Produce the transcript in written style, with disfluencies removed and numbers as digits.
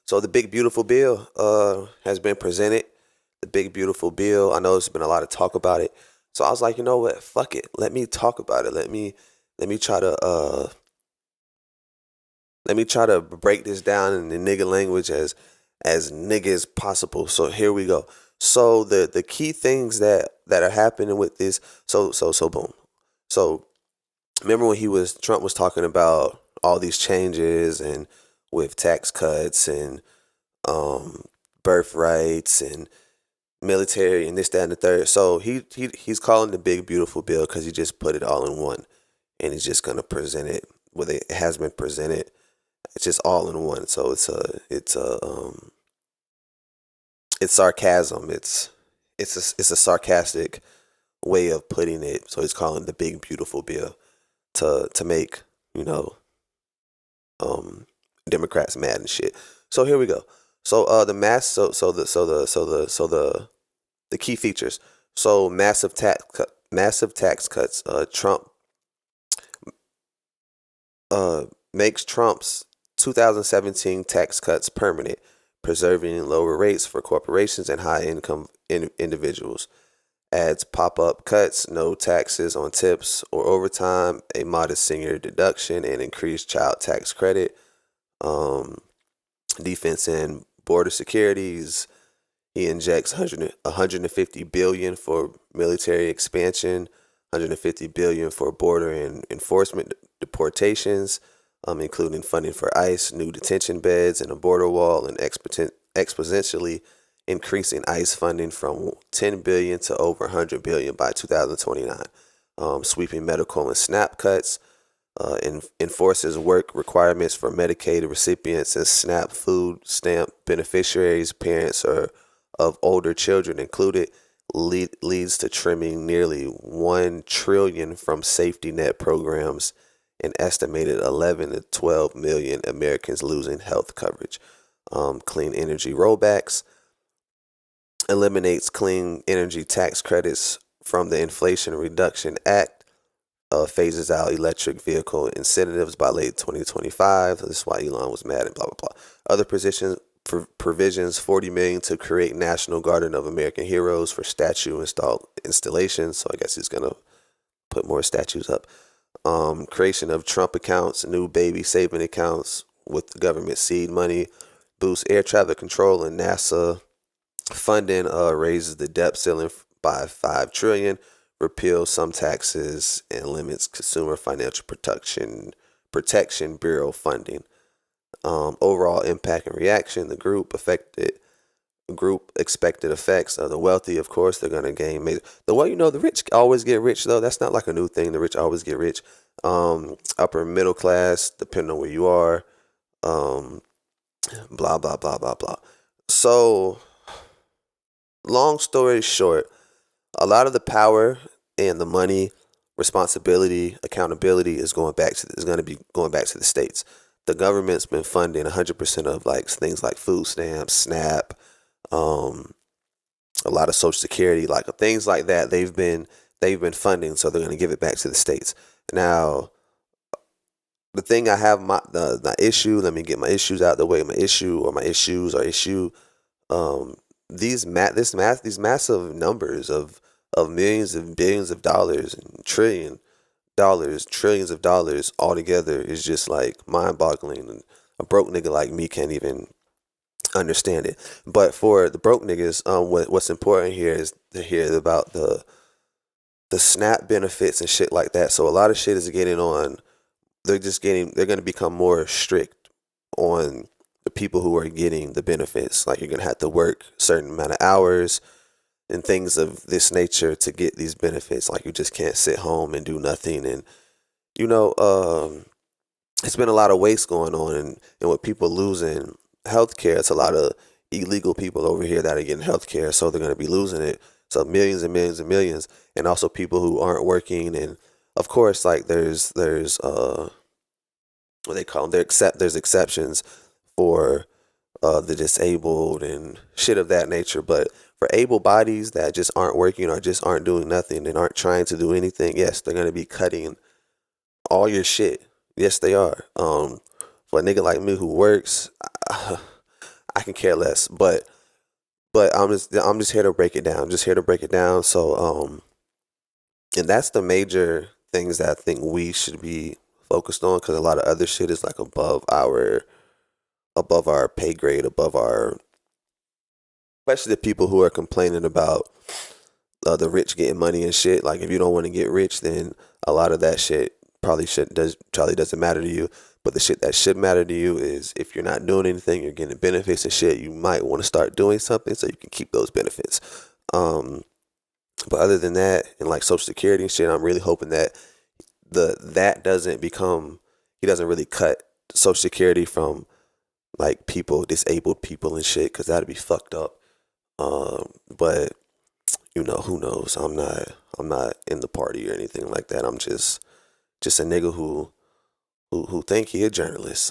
So the big beautiful bill has been presented. The big beautiful bill. I know there's been a lot of talk about it. So I was like, you know what? Fuck it. Let me talk about it. Let me try to break this down in the nigga language as nigga as possible. So here we go. So the key things that are happening with this. So boom. So remember when Trump was talking about all these changes and with tax cuts and um birthrights and military and this, that, and the third. So he's calling the big beautiful bill because he just put it all in one, and he's just gonna present it. Well, it has been presented. It's just all in one. So it's sarcasm. It's a sarcastic way of putting it. So he's calling it the big beautiful bill to make you know um Democrats mad and shit. So here we go. So the mass the key features. So massive tax cuts. Trump makes Trump's 2017 tax cuts permanent, preserving lower rates for corporations and high income individuals. Adds pop up cuts, no taxes on tips or overtime, a modest senior deduction, and increased child tax credit. Um, Defense and border securities. He injects 150 billion for military expansion, 150 billion for border and enforcement deportations, including funding for ICE, new detention beds, and a border wall, and exponentially increasing ICE funding from 10 billion to over 100 billion by 2029. Sweeping medical and SNAP cuts, enforces work requirements for Medicaid recipients and SNAP food stamp beneficiaries, parents or of older children included, leads to trimming nearly 1 trillion from safety net programs, and estimated 11 to 12 million Americans losing health coverage. Clean energy rollbacks, eliminates clean energy tax credits from the Inflation Reduction Act, phases out electric vehicle incentives by late 2025. This is why Elon was mad and blah, blah, blah. Other provisions, 40 million to create National Garden of American Heroes for statue installations. So I guess he's going to put more statues up. Creation of Trump accounts, new baby saving accounts with the government seed money, boosts air traffic control and NASA funding, raises the debt ceiling by 5 trillion, repeals some taxes and limits consumer financial protection bureau funding. Overall impact and reaction, the group expected effects of the wealthy. Of course, they're gonna gain major. The rich always get rich though. That's not like a new thing. The rich always get rich. Upper middle class, depending on where you are. Blah blah blah blah blah. So, long story short, a lot of the power and the money, responsibility, accountability is going to be going back to the states. The government's been funding 100% of like things like food stamps, SNAP, a lot of Social Security, like things like that. They've been funding, so they're going to give it back to the states. Now, the thing I have the issue. Let me get my issues out of the way. My issue or my issues or issue. Um, these massive numbers of millions and billions of dollars and trillions of dollars all together is just like mind boggling. And a broke nigga like me can't even understand it. But for the broke niggas, what's important here is to hear about the SNAP benefits and shit like that. So a lot of shit is getting on. They're going to become more strict on the people who are getting the benefits. Like you're going to have to work a certain amount of hours and things of this nature to get these benefits. Like you just can't sit home and do nothing. And you know, it's been a lot of waste going on, and with people losing healthcare, it's a lot of illegal people over here that are getting healthcare, so they're going to be losing it. So millions and millions and millions, and also people who aren't working, and of course, like there's what they call them. There's exceptions for the disabled and shit of that nature, but for able bodies that just aren't working or just aren't doing nothing and aren't trying to do anything, yes, they're gonna be cutting all your shit. Yes, they are. For a nigga like me who works, can care less. But I'm just here to break it down. I'm just here to break it down. So and that's the major things that I think we should be focused on, because a lot of other shit is like above our pay grade, above our, especially the people who are complaining about the rich getting money and shit. Like, if you don't want to get rich, then a lot of that shit probably doesn't matter to you. But the shit that should matter to you is, if you're not doing anything, you're getting benefits and shit, you might want to start doing something so you can keep those benefits. But other than that, and like Social Security and shit, I'm really hoping that that doesn't become, he doesn't really cut Social Security from like disabled people and shit, because that'd be fucked up. But who knows? I'm not in the party or anything like that. I'm just a nigga who think he a journalist.